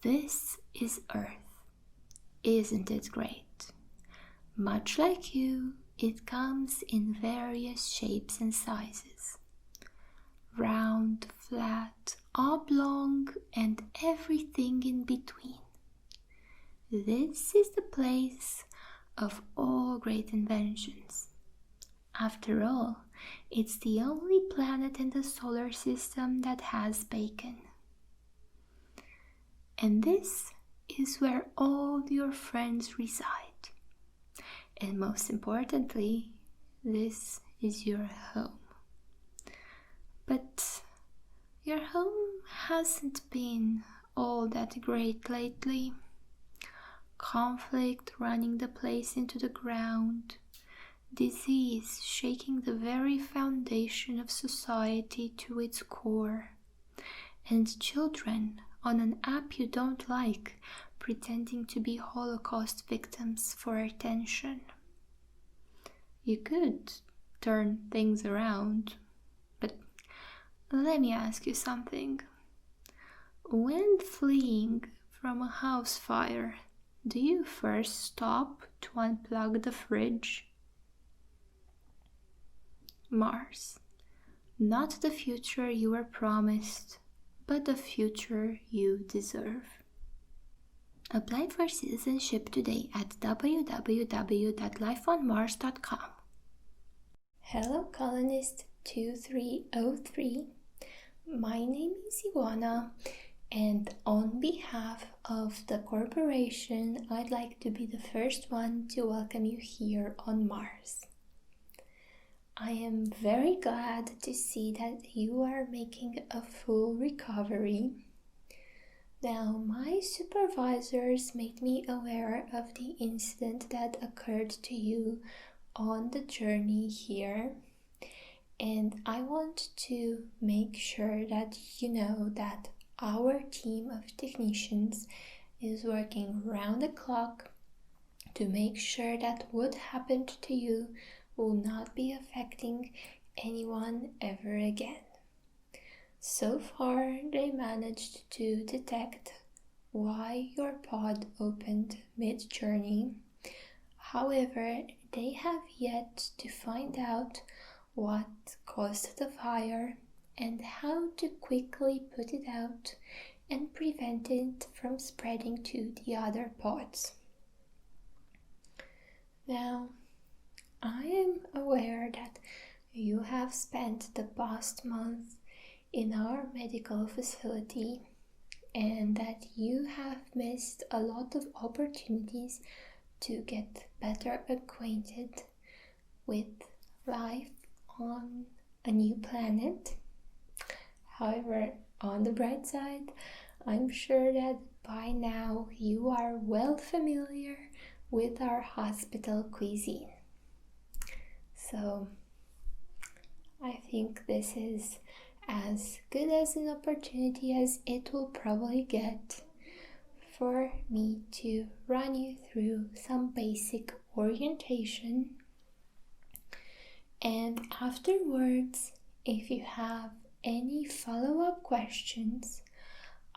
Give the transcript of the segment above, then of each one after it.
This is Earth. Isn't it great? Much like you, it comes in various shapes and sizes. Round, flat, oblong, and everything in between. This is the place of all great inventions. After all, it's the only planet in the solar system that has bacon. And this is where all your friends reside. And most importantly, this is your home. But your home hasn't been all that great lately. Conflict running the place into the ground, disease shaking the very foundation of society to its core, and children on an app you don't like pretending to be Holocaust victims for attention. You could turn things around, but let me ask you something. When fleeing from a house fire, do you first stop to unplug the fridge? Mars. Not the future you were promised, but the future you deserve. Apply for citizenship today at www.lifeonmars.com. Hello, Colonist 2303. My name is Ivana, and on behalf of the corporation, I'd like to be the first one to welcome you here on Mars. I am very glad to see that you are making a full recovery. Now, my supervisors made me aware of the incident that occurred to you on the journey here, and I want to make sure that you know that our team of technicians is working round the clock to make sure that what happened to you will not be affecting anyone ever again. So far, they managed to detect why your pod opened mid-journey. However, they have yet to find out what caused the fire and how to quickly put it out and prevent it from spreading to the other pods. Now, I am aware that you have spent the past month in our medical facility and that you have missed a lot of opportunities to get better acquainted with life on a new planet. However, on the bright side, I'm sure that by now you are well familiar with our hospital cuisine. So I think this is as good as an opportunity as it will probably get for me to run you through some basic orientation. And afterwards, if you have any follow-up questions,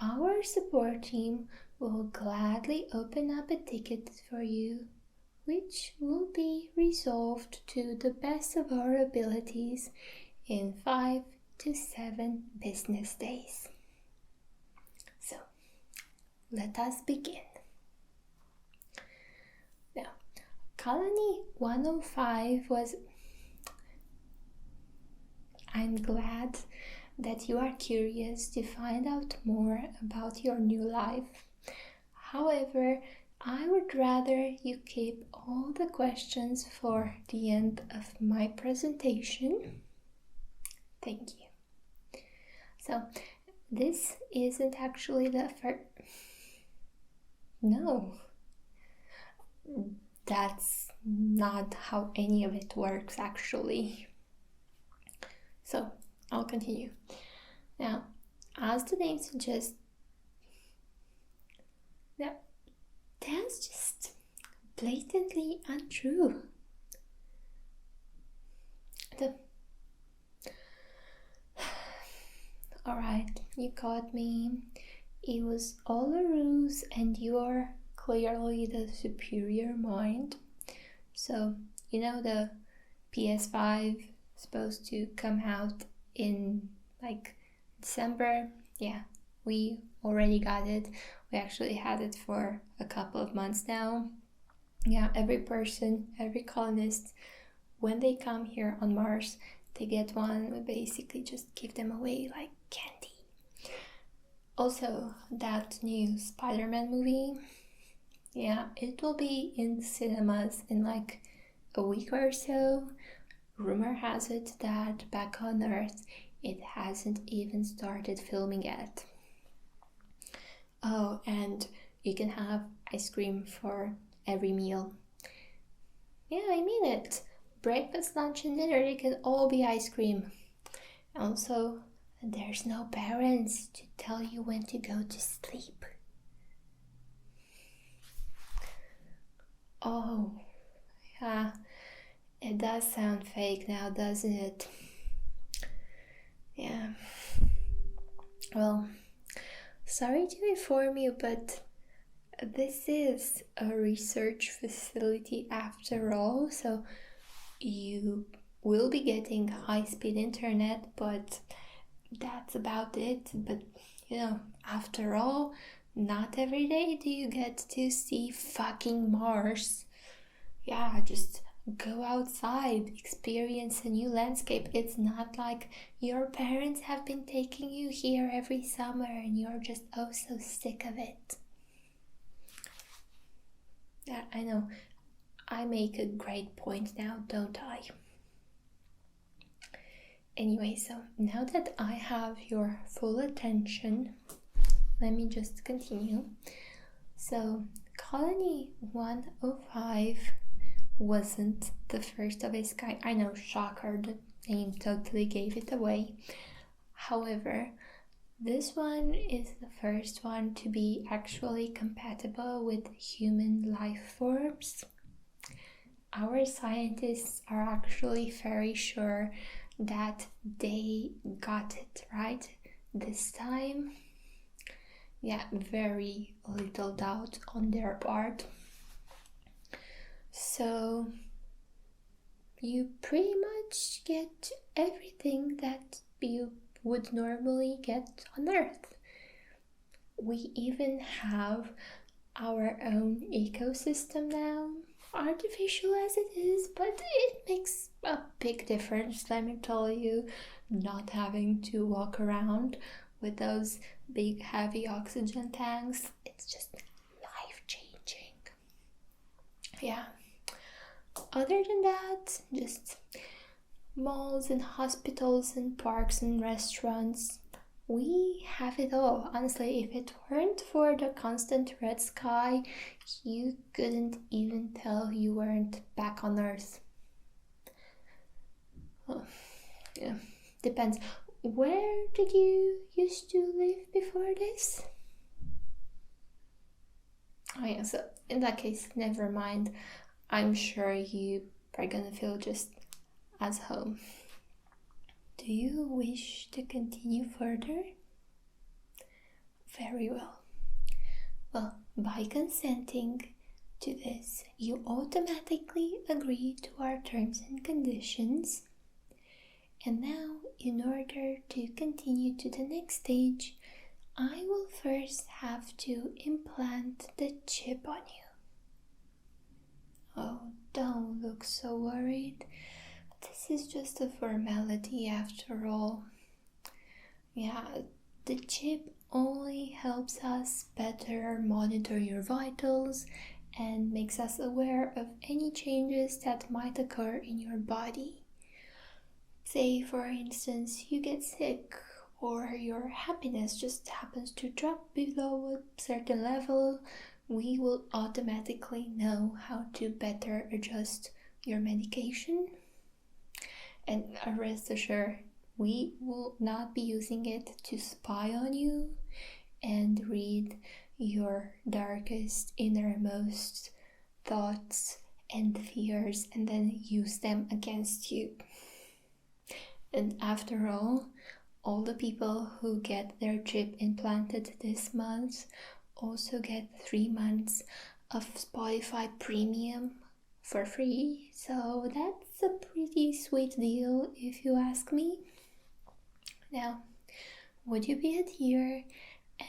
our support team will gladly open up a ticket for you, which will be resolved to the best of our abilities in 5 to 7 business days. So, let us begin. Now, Colony 105 was... I'm glad that you are curious to find out more about your new life. However, I would rather you keep all the questions for the end of my presentation. Thank you. So, this isn't actually the first... No, that's not how any of it works actually. So, I'll continue. Now, as the name suggests, that's just blatantly untrue. Alright, you caught me. it was all a ruse and you are clearly the superior mind. So, you know, the PS5 supposed to come out in like December. Yeah, we already got it. We actually had it for a couple of months now. Yeah, every person, every colonist, when they come here on Mars, they get one. We basically just give them away like candy. Also, that new Spider-Man movie, yeah, it will be in cinemas in like a week or so. Rumor has it that back on Earth, it hasn't even started filming yet. Oh, and you can have ice cream for every meal. Yeah, I mean it. Breakfast, lunch, and dinner, they can all be ice cream. Also, there's no parents to tell you when to go to sleep. Oh, yeah, it does sound fake now, doesn't it? Yeah. Well, sorry to inform you, but this is a research facility after all, so you will be getting high-speed internet, but that's about it. But you know, after all, not every day do you get to see fucking Mars. Yeah, just go outside, experience a new landscape. It's not like your parents have been taking you here every summer and you're just oh so sick of it. Yeah, I know. I make a great point now, don't I? Anyway, so now that I have your full attention, let me just continue. So, Colony 105 wasn't the first of its kind. I know, shocker, the name totally gave it away. However, this one is the first one to be actually compatible with human life forms. Our scientists are actually very sure that they got it right this time. Yeah, very little doubt on their part. So you pretty much get everything that you would normally get on Earth. We even have our own ecosystem now, artificial as it is, but it makes a big difference, let me tell you, not having to walk around with those big heavy oxygen tanks. It's just life-changing. Yeah. Other than that, just malls and hospitals and parks and restaurants. We have it all. Honestly, if it weren't for the constant red sky, you couldn't even tell you weren't back on Earth. Well, yeah, depends. Where did you used to live before this? Oh yeah, so in that case, never mind. I'm sure you are gonna feel just as home. Do you wish to continue further? Very well. Well, by consenting to this, you automatically agree to our terms and conditions. And now, in order to continue to the next stage, I will first have to implant the chip on you. Oh, don't look so worried. This is just a formality after all. Yeah, the chip only helps us better monitor your vitals and makes us aware of any changes that might occur in your body. Say, for instance, you get sick or your happiness just happens to drop below a certain level, we will automatically know how to better adjust your medication. And rest assured, we will not be using it to spy on you and read your darkest, innermost thoughts and fears and then use them against you. And after all all the people who get their chip implanted this month also get 3 months of Spotify Premium for free. So that's a pretty sweet deal if you ask me. Now, would you be here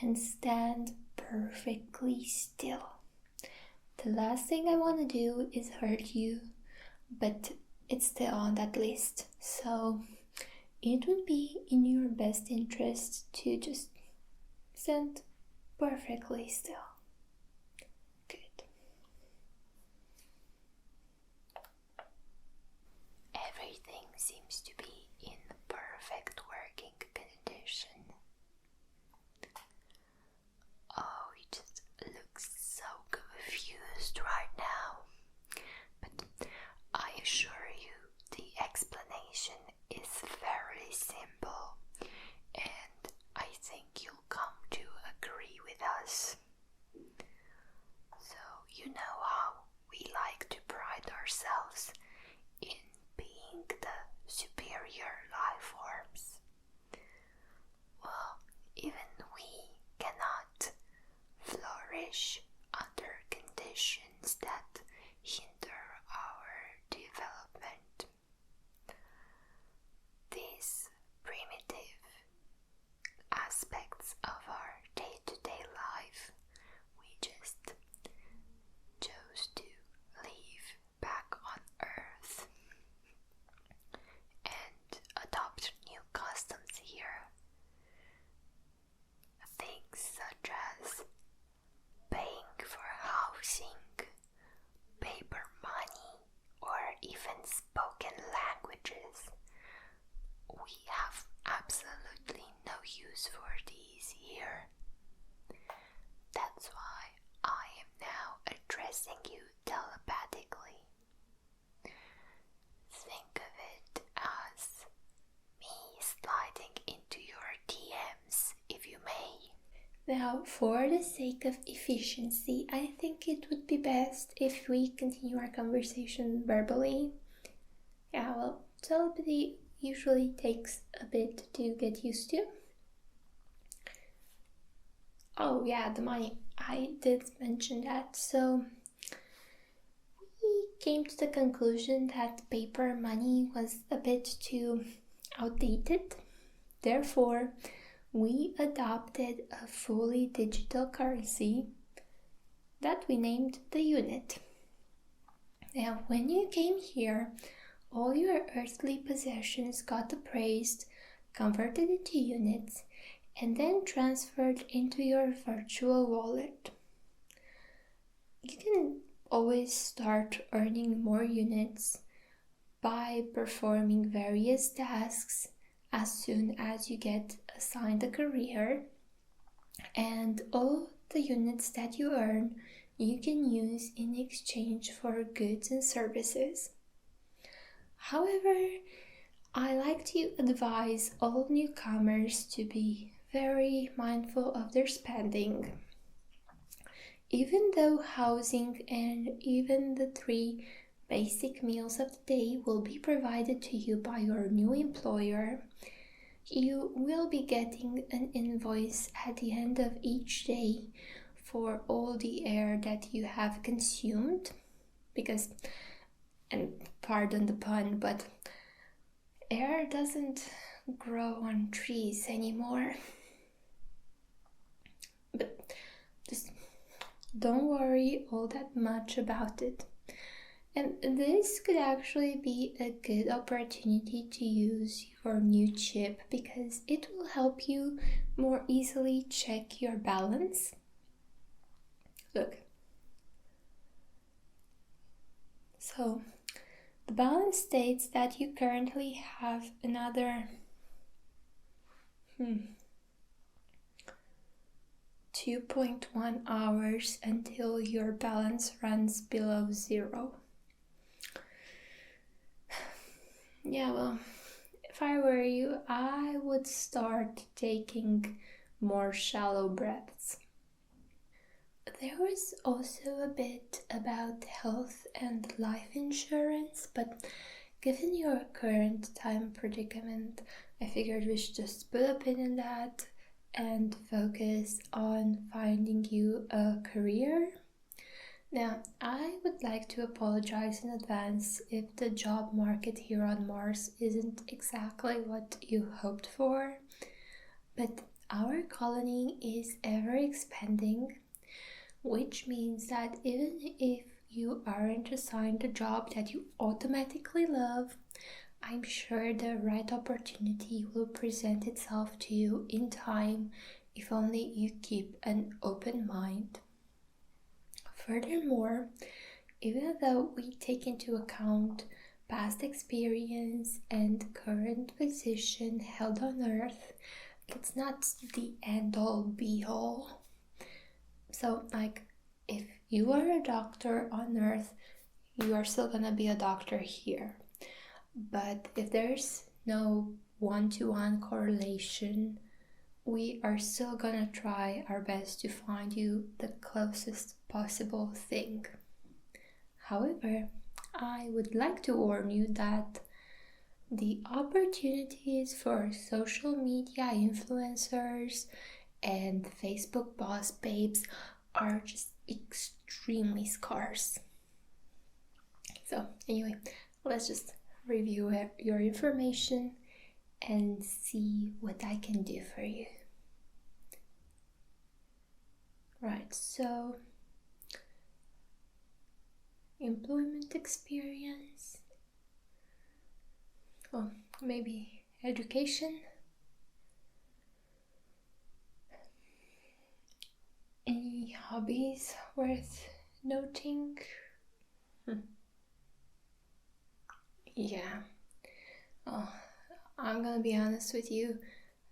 and stand perfectly still? The last thing I want to do is hurt you, but it's still on that list. So it would be in your best interest to just stand perfectly still. Good. Everything seems to be in perfect working condition. Oh, you just look so confused right now. But I assure you, the explanation is very simple, and I think you'll come to agree with us. So, you know how we like to pride ourselves in being the superior life forms. Well, even we cannot flourish under conditions that hinder our development. These primitive aspects of our day-to-day life, we just chose to leave back on Earth and adopt new customs here. Things such as paying for housing, paper money, or even spoken languages. We have absolutely no use for these here. That's why I am now addressing you telepathically. Think of it as me sliding into your DMs, if you may. Now, for the sake of efficiency, I think it would be best if we continue our conversation verbally. Yeah, well, telepathy usually takes a bit to get used to. Oh yeah, the money. I did mention that. So we came to the conclusion that paper money was a bit too outdated. Therefore, we adopted a fully digital currency that we named the unit. Now, when you came here, all your earthly possessions got appraised, converted into units, and then transferred into your virtual wallet. You can always start earning more units by performing various tasks as soon as you get assigned a career, and all the units that you earn you can use in exchange for goods and services. However, I like to advise all newcomers to be very mindful of their spending. Even though housing and even the 3 basic meals of the day will be provided to you by your new employer, you will be getting an invoice at the end of each day for all the air that you have consumed, because, and pardon the pun, but air doesn't grow on trees anymore. But just don't worry all that much about it. And this could actually be a good opportunity to use your new chip because it will help you more easily check your balance. Look. So, the balance states that you currently have another 2.1 hours until your balance runs below 0. Yeah, well, if I were you, I would start taking more shallow breaths. There was also a bit about health and life insurance, but given your current time predicament, I figured we should just put a pin in that and focus on finding you a career. Now, I would like to apologize in advance if the job market here on Mars isn't exactly what you hoped for, but our colony is ever expanding, which means that even if you aren't assigned a job that you automatically love, I'm sure the right opportunity will present itself to you in time if only you keep an open mind. Furthermore, even though we take into account past experience and current position held on Earth, it's not the end-all be-all. So, if you are a doctor on Earth, you are still gonna be a doctor here. But if there's no one-to-one correlation, we are still gonna try our best to find you the closest possible thing. However, I would like to warn you that the opportunities for social media influencers and Facebook boss babes are just extremely scarce. So anyway, let's just review your information and see what I can do for you. Right, so employment experience, or maybe education, any hobbies worth noting? Yeah, I'm gonna be honest with you,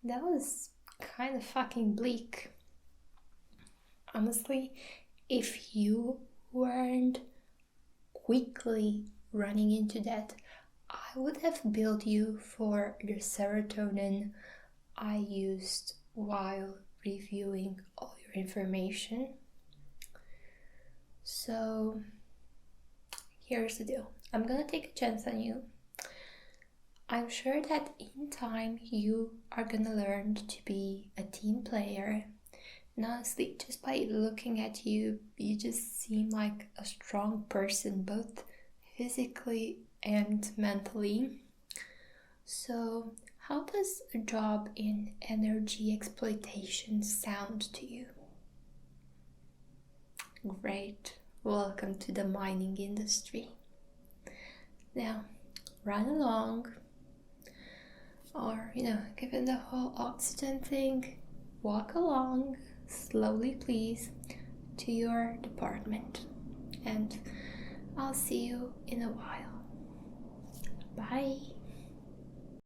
that was kind of fucking bleak. Honestly, if you weren't quickly running into that, I would have billed you for the serotonin I used while reviewing all your information. So here's the deal. I'm gonna take a chance on you. I'm sure that in time you are gonna learn to be a team player. And honestly, just by looking at you, you just seem like a strong person, both physically and mentally. So, how does a job in energy exploitation sound to you? Great. Welcome to the mining industry. Now, run along, or, given the whole oxygen thing, walk along slowly, please, to your department, and I'll see you in a while. Bye.